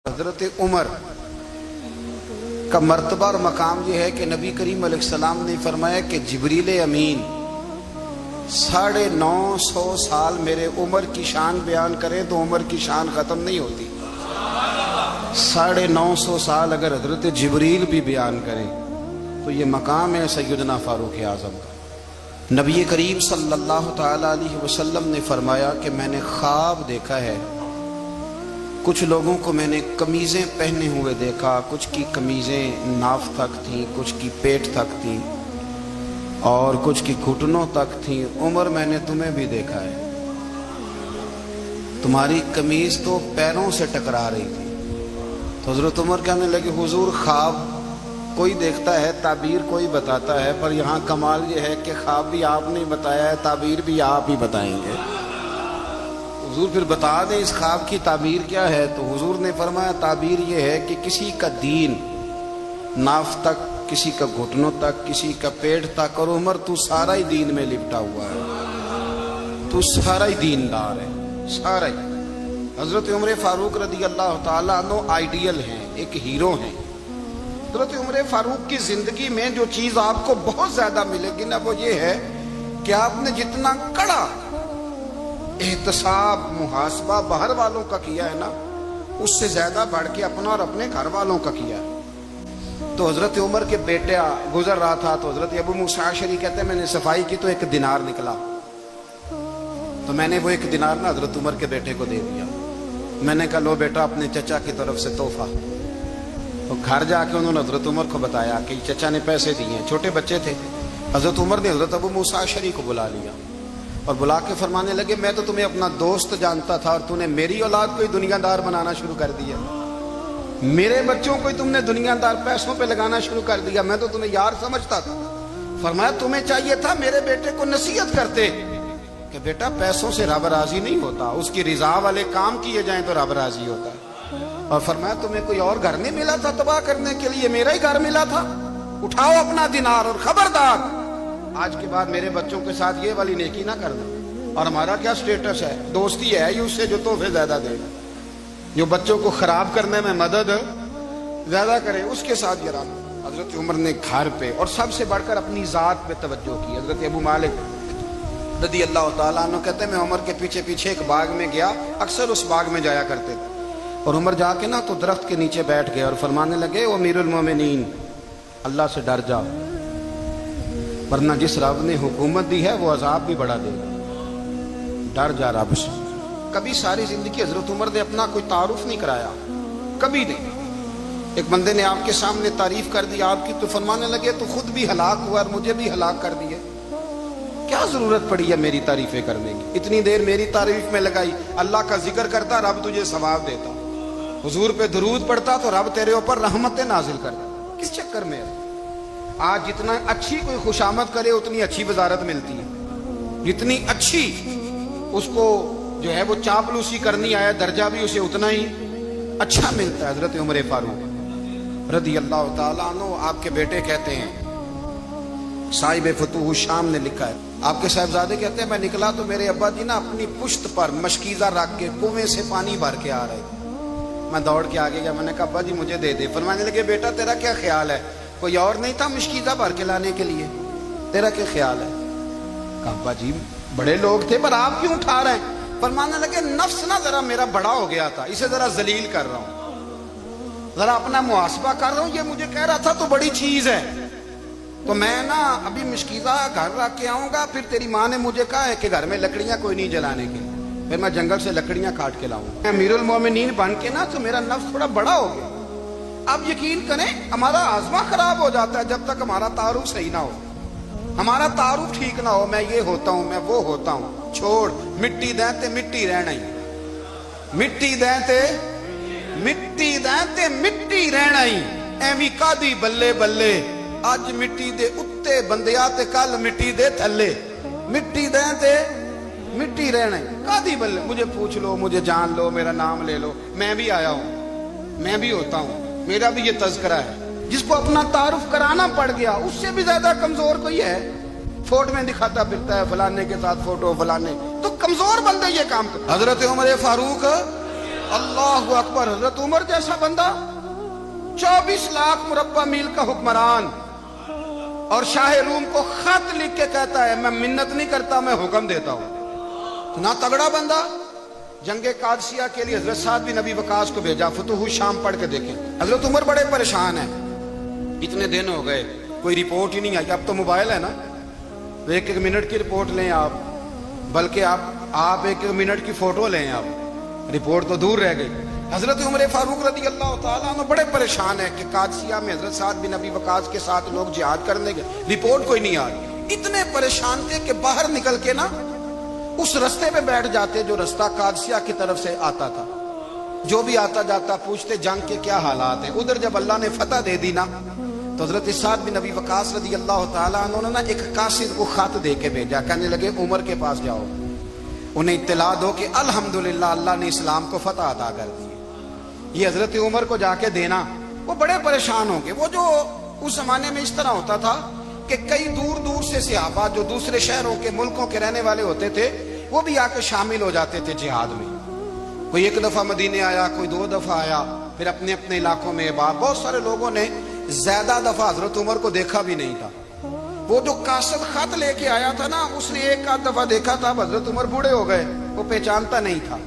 حضرت عمر کا مرتبہ اور مقام یہ ہے کہ نبی کریم علیہ السلام نے فرمایا کہ جبریل امین 950 سال میرے عمر کی شان بیان کرے تو عمر کی شان ختم نہیں ہوتی۔ 950 سال اگر حضرت جبریل بھی بیان کرے تو یہ مقام ہے سیدنا فاروق اعظم کا۔ نبی کریم صلی اللہ تعالی علیہ وسلم نے فرمایا کہ میں نے خواب دیکھا ہے، کچھ لوگوں کو میں نے قمیضیں پہنے ہوئے دیکھا، کچھ کی قمیضیں ناف تک تھیں، کچھ کی پیٹ تک تھیں اور کچھ کی گھٹنوں تک تھیں۔ عمر میں نے تمہیں بھی دیکھا ہے، تمہاری قمیض تو پیروں سے ٹکرا رہی تھی۔ تو حضرت عمر کہنے لگے حضور خواب کوئی دیکھتا ہے، تعبیر کوئی بتاتا ہے، پر یہاں کمال یہ ہے کہ خواب بھی آپ نے بتایا ہے، تعبیر بھی آپ ہی بتائیں گے۔ حضور پھر بتا دیں اس خواب کی تعبیر کیا ہے؟ تو حضور نے فرمایا تعبیر یہ ہے کہ کسی کا دین ناف تک، کسی کا گھٹنوں تک، کسی کا پیٹ تک، اور عمر تو سارا ہی دین میں لپٹا ہوا ہے، تو سارا ہی دیندار ہے، سارا ہی۔ حضرت عمر فاروق رضی اللہ تعالیٰ عنہ آئیڈیل ہیں، ایک ہیرو ہیں۔ حضرت عمر فاروق کی زندگی میں جو چیز آپ کو بہت زیادہ ملے گی نا، وہ یہ ہے کہ آپ نے جتنا کڑا احتساب محاسبہ باہر والوں کا کیا ہے نا، اس سے زیادہ بڑھ کے اپنا اور اپنے گھر والوں کا کیا ہے۔ تو حضرت عمر کے بیٹے گزر رہا تھا تو حضرت ابو موسیٰ اشعری کہتے ہیں میں نے صفائی کی تو 1 دینار نکلا، تو میں نے وہ 1 دینار نا حضرت عمر کے بیٹے کو دے دیا۔ میں نے کہا لو بیٹا اپنے چچا کی طرف سے تحفہ۔ تو گھر جا کے انہوں نے حضرت عمر کو بتایا کہ چچا نے پیسے دیے ہیں، چھوٹے بچے تھے۔ حضرت عمر نے حضرت ابو موسیٰ اشعری کو بلا لیا اور بلا کے فرمانے لگے میں تو تمہیں اپنا دوست جانتا تھا اور تو نے میری اولاد کو ہی دنیا دار بنانا شروع کر دیا، میرے بچوں کو ہی تم نے دنیا دار پیسوں پہ لگانا شروع کر دیا، میں تو تمہیں یار سمجھتا تھا۔ فرمایا تمہیں چاہیے تھا میرے بیٹے کو نصیحت کرتے کہ بیٹا پیسوں سے رب راضی نہیں ہوتا، اس کی رضا والے کام کیے جائیں تو رب راضی ہوتا ہے۔ اور فرمایا تمہیں کوئی اور گھر نہیں ملا تھا تباہ کرنے کے لیے، میرا ہی گھر ملا تھا، اٹھاؤ اپنا دینار اور خبردار آج کے بعد میرے بچوں کے ساتھ یہ والی نیکی نہ کرنا۔ اور ہمارا کیا سٹیٹس ہے؟ دوستی ہے ہی اس سے جو تحفے زیادہ دے گا، جو بچوں کو خراب کرنے میں مدد زیادہ کرے اس کے ساتھ یہ رہا۔ حضرت عمر نے گھر پہ اور سب سے بڑھ کر اپنی ذات پہ توجہ کی۔ حضرت ابو مالک رضی اللہ تعالیٰ عنہ کہتے ہیں میں عمر کے پیچھے پیچھے ایک باغ میں گیا، اکثر اس باغ میں جایا کرتے تھے، اور عمر جا کے نا تو درخت کے نیچے بیٹھ گئے اور فرمانے لگے او امیر المومنین اللہ سے ڈر جا، ورنہ جس رب نے حکومت دی ہے وہ عذاب بھی بڑھا دے گا، ڈر جا رب سے۔ کبھی ساری زندگی حضرت عمر نے اپنا کوئی تعارف نہیں کرایا، کبھی نہیں۔ ایک بندے نے آپ کے سامنے تعریف کر دی آپ کی تو فرمانے لگے تو خود بھی ہلاک ہوا اور مجھے بھی ہلاک کر دیے، کیا ضرورت پڑی ہے میری تعریفیں کرنے کی؟ اتنی دیر میری تعریف میں لگائی، اللہ کا ذکر کرتا رب تجھے ثواب دیتا، حضور پہ درود پڑھتا تو رب تیرے اوپر رحمتیں نازل کرتا، کس چکر میں؟ آج جتنا اچھی کوئی خوشامد کرے اتنی اچھی وزارت ملتی ہے، جتنی اچھی اس کو جو ہے وہ چاپلوسی کرنی آیا درجہ بھی اسے اتنا ہی اچھا ملتا ہے۔ حضرت عمر فاروق رضی اللہ تعالیٰ عنہ آپ کے بیٹے کہتے ہیں، صاحب فتوح الشام نے لکھا ہے، آپ کے صاحبزادے کہتے ہیں میں نکلا تو میرے ابا جی نا اپنی پشت پر مشکیزہ رکھ کے کنویں سے پانی بھر کے آ رہے تھے۔ میں دوڑ کے آگے گیا، میں نے کہا ابا جی مجھے دے دے۔ فرمانے لگے بیٹا تیرا کیا خیال ہے، کوئی اور نہیں تھا مشکیزہ بھر کے لانے کے لیے، تیرا کیا خیال ہے؟ کہا ابا جی بڑے لوگ تھے پر آپ کیوں اٹھا رہے ہیں؟ فرمانے لگے نفس نا ذرا میرا بڑا ہو گیا تھا، اسے ذرا ذلیل کر رہا ہوں، ذرا اپنا محاسبہ کر رہا ہوں، یہ مجھے کہہ رہا تھا تو بڑی چیز ہے، تو میں نا ابھی مشکیزہ گھر رکھ کے آؤں گا، پھر تیری ماں نے مجھے کہا ہے کہ گھر میں لکڑیاں کوئی نہیں جلانے کی، پھر میں جنگل سے لکڑیاں کاٹ کے لاؤں گا، امیر المومنین بن کے نا تو میرا نفس تھوڑا بڑا ہو گیا۔ اب یقین کریں ہمارا آزما خراب ہو جاتا ہے جب تک ہمارا تعارف صحیح نہ ہو، ہمارا تعارف ٹھیک نہ ہو، میں یہ ہوتا ہوں میں وہ ہوتا ہوں، چھوڑ مٹی دیں تے مٹی رہنا ہی، مٹی دیں تے مٹی دیں تے مٹی رہنا ہی، ایویں کادی بلے بلے اج مٹی دے اتے بندیا تے کل مٹی دے تھلے، مٹی دیں تے مٹی رہنا ہی، کادی بلے، مجھے پوچھ لو مجھے جان لو میرا نام لے لو، میں بھی آیا ہوں، میں بھی ہوتا ہوں، میرا بھی یہ تذکرہ ہے۔ جس کو اپنا تعارف کرانا پڑ گیا اس سے بھی زیادہ کمزور کوئی ہے؟ فوٹو میں دکھاتا پھرتا ہے فلانے کے ساتھ فوٹو فلانے، تو کمزور بندے یہ کام کرتے۔ حضرت عمر فاروق अल्लाह अकबर। हजरत उमर जैसा बंदा, 24 लाख मुरब्बा मील का हुक्मरान, और शाह रूम को खत लिख के कहता है मैं मिन्नत नहीं करता, मैं हुक्म देता हूं। ना तगड़ा बंदा। जंगे कादसिया के लिए हजरत साद बिन नबी वकास को भेजा, फतुह शाम पढ़ के देखें। हजरत उमर बड़े परेशान हैं, इतने दिन हो गए कोई रिपोर्ट ही नहीं आई। अब तो मोबाइल है ना, तो एक एक मिनट की रिपोर्ट लें आप, बल्कि आप एक एक मिनट की फोटो लें आप, रिपोर्ट तो दूर रह गई। हजरत उमर फारूक रदी अल्लाह ताला अन्हु बड़े परेशान है कि कादसिया में हजरत साद बिन नबी वकास के साथ लोग जिहाद करने गए, रिपोर्ट कोई नहीं आ रही। इतने परेशान थे कि बाहर निकल के ना उस रास्ते पे बैठ जाते जो रास्ता कादसिया की तरफ से आता था। जो भी आता जाता पूछते जंग के क्या हालात है। उधर जब अल्लाह ने फतह दे दी ना, तो हजरत साद बिन नबी वकास रदी अल्लाह ताला अन्हु ने एक कासिद को खत दे के भेजा, कहने लगे उमर के पास जाओ, उन्हें इत्तला दो कि अल्हम्दुलिल्लाह अल्लाह ने इस्लाम को फतह अता कर दी। ये हजरत उमर को जाके देना। वो बड़े परेशान होंगे। वो जो उस जमाने में इस तरह होता था कि कई दूर दूर से सहाबा जो दूसरे शहरों के मुल्कों के रहने वाले होते थे, वो भी आके शामिल हो जाते थे जिहाद में। कोई एक दफा मदीने आया, कोई 2 दफा आया, फिर अपने अपने इलाकों में। बहुत सारे लोगों ने ज्यादा दफा हजरत उमर को देखा भी नहीं था। वो जो कासद खत लेके आया था ना, उसने एक आध दफा देखा था, हजरत उमर बूढ़े हो गए, वो पहचानता नहीं था।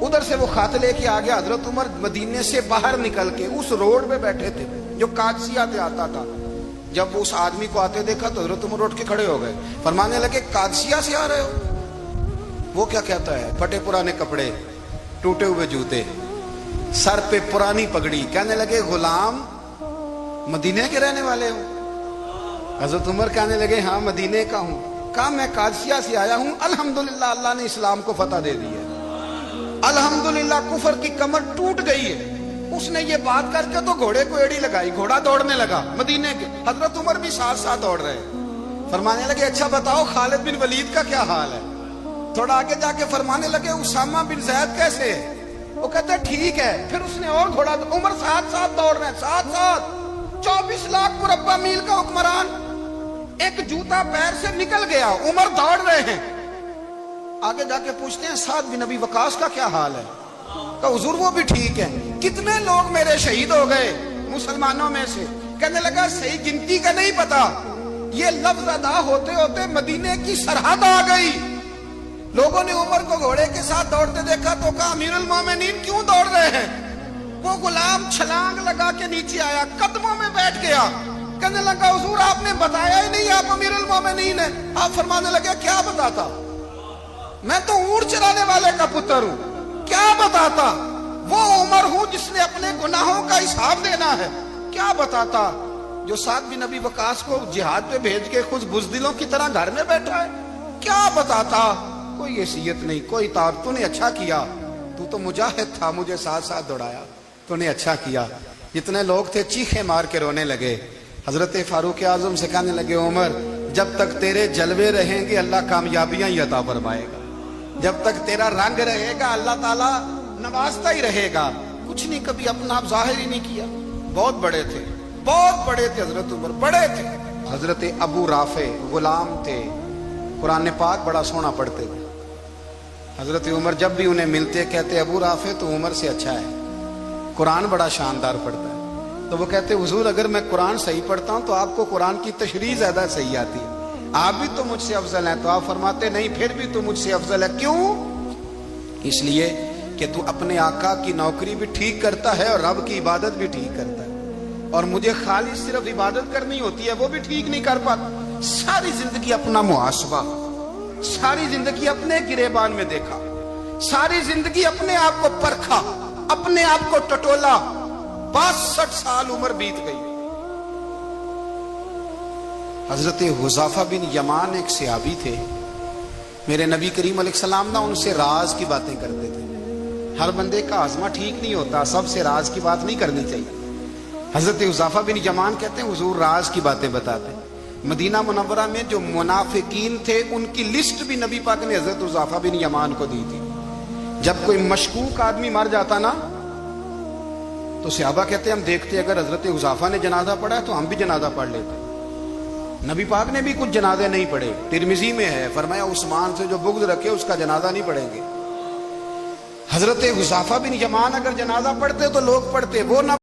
उधर से वो खत लेके आ गया। हजरत उमर मदीने से बाहर निकल के उस रोड पे बैठे थे जो कादसिया से आता था। जब उस आदमी को आते देखा तो हजरत उमर उठ के खड़े हो गए, फरमाने लगे कादसिया से आ रहे हो? वो क्या कहता है? फटे पुराने कपड़े, टूटे हुए जूते, सर पे पुरानी पगड़ी। कहने लगे गुलाम मदीने के रहने वाले हो? हजरत उमर कहने लगे हाँ मदीने का हूं। कहा मैं कादसिया से आया हूं, अल्हम्दुलिल्लाह अल्लाह ने इस्लाम को फतह दे दी है, अल्हम्दुलिल्लाह कुफर की कमर टूट गई है। उसने ये बात करके तो घोड़े को एड़ी लगाई, घोड़ा दौड़ने लगा मदीने के। हजरत उमर भी साथ साथ दौड़ रहे। फरमाने लगे अच्छा बताओ खालिद बिन वलीद का क्या हाल है? थोड़ा आगे जाके फरमाने लगे उसामा बिन ज़ैद कैसे है? वो कहते ठीक है। फिर उसने और घोड़ा, उमर साथ साथ दौड़ रहे हैं, साथ साथ। 24 लाख मुरब्बा मील का हुक्मरान, एक जूता पैर से निकल गया, उमर दौड़ रहे हैं। आगे जाके पूछते हैं साद बिन नबी वकास का क्या हाल है? तो हुजूर वो भी ठीक है। कितने लोग मेरे शहीद हो गए मुसलमानों में से? कहने लगा सही गिनती का नहीं पता, ये लफ्ज अदा होते होते मदीने की सरहद आ गई। लोगों ने उमर को घोड़े के साथ दौड़ते देखा तो कहा अमीरुल मोमिनीन क्यों दौड़ रहे हैं? वो गुलाम छलांग लगा के नीचे आया, कदमों में बैठ गया। कहने लगा हुजूर आपने बताया ही नहीं आप अमीरुल मोमिनीन है। आप फरमाने लगे क्या बताता? मैं तो ऊंट चराने वाले का पुत्र हूं, क्या बताता? वो उमर हूं जिसने अपने गुनाहों का हिसाब देना है। क्या बताता? जो साद बिन नबी वकास को जिहाद पे भेज के खुद बुज़दिलों की तरह घर में बैठा है। क्या बताता? कोई हैसियत नहीं, कोई तार। तूने अच्छा किया, तू तो मुजाहिद था, मुझे साथ साथ दौड़ाया, तूने अच्छा किया। जितने लोग थे चीखे मार के रोने लगे। हजरत फारूक आजम से कहने लगे उमर जब तक तेरे जलवे रहेंगे अल्लाह कामयाबियां ही अता फरमाएगा, जब तक तेरा रंग रहेगा अल्लाह ताला नवाजता ही रहेगा। कुछ नहीं, कभी अपना आप जाहिर ही नहीं किया। बहुत बड़े थे, बहुत बड़े थे हजरत उमर, बड़े थे। हजरत अबू राफे गुलाम थे, कुरान पाक बड़ा सोना पढ़ते थे। हजरत उमर जब भी उन्हें मिलते कहते अबू राफे तो उमर से अच्छा है, कुरान बड़ा शानदार पढ़ता है। तो वो कहते हुजूर अगर मैं कुरान सही पढ़ता हूं तो आपको कुरान की तशरीह ज्यादा सही आती है, आप भी तो मुझसे अफजल हैं। तो आप फरमाते नहीं फिर भी तो मुझसे अफजल है। क्यों? इसलिए कि तू अपने आका की नौकरी भी ठीक करता है और रब की इबादत भी ठीक करता है, और मुझे खाली सिर्फ इबादत करनी होती है वो भी ठीक नहीं कर पाता। सारी जिंदगी अपना मुहासबा, सारी जिंदगी अपने गिरेबान में देखा, सारी जिंदगी अपने आप को परखा, अपने आप को टटोला। 62 साल उम्र बीत गई। हजरत हुज़ैफा बिन यमान एक सहाबी थे, मेरे नबी करीम अलैहिस्सलाम ना उनसे राज की बातें करते थे। हर बंदे का आज़मा ठीक नहीं होता, सबसे राज की बात नहीं करनी चाहिए। हजरत हुज़ैफा बिन यमान कहते हैं हुजूर राज की बातें बताते। मदीना मुनव्वरा में जो मुनाफिकीन थे उनकी लिस्ट भी नबी पाक ने हजरत हुज़ैफा बिन यमान को दी थी। जब कोई मशकूक आदमी मर जाता ना तो सहाबा कहते हम देखते अगर हजरत हुज़ैफा ने जनाजा पढ़ा है तो हम भी जनाजा पढ़ लेते। नबी पाक ने भी कुछ जनाजे नहीं पढ़े, तिरमिजी में है, फरमाया उस्मान से जो बुग़्ज़ रखे उसका जनाजा नहीं पढ़ेंगे। حضرت حذیفہ بن یمان اگر جنازہ پڑھتے تو لوگ پڑھتے، وہ نہ